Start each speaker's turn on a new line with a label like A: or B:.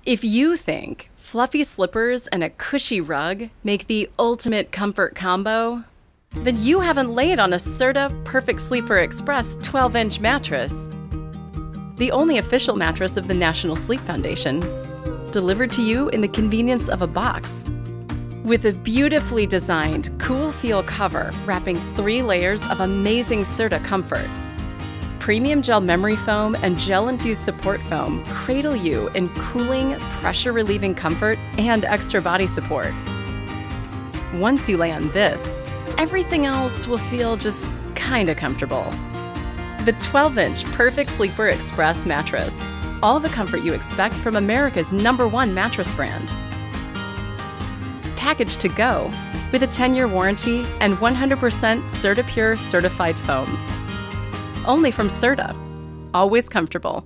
A: If you think fluffy slippers and a cushy rug make the ultimate comfort combo, then you haven't laid on a Serta Perfect Sleeper Express 12-inch mattress. The only official mattress of the National Sleep Foundation, delivered to you in the convenience of a box. With a beautifully designed, cool feel cover wrapping 3 layers of amazing Serta comfort. Premium gel memory foam and gel-infused support foam cradle you in cooling, pressure-relieving comfort and extra body support. Once you lay on this, everything else will feel just kinda comfortable. The 12-inch Perfect Sleeper Express mattress. All the comfort you expect from America's #1 mattress brand. Packaged to go with a 10-year warranty and 100% Serta Pure certified foams. Only from Serta. Always comfortable.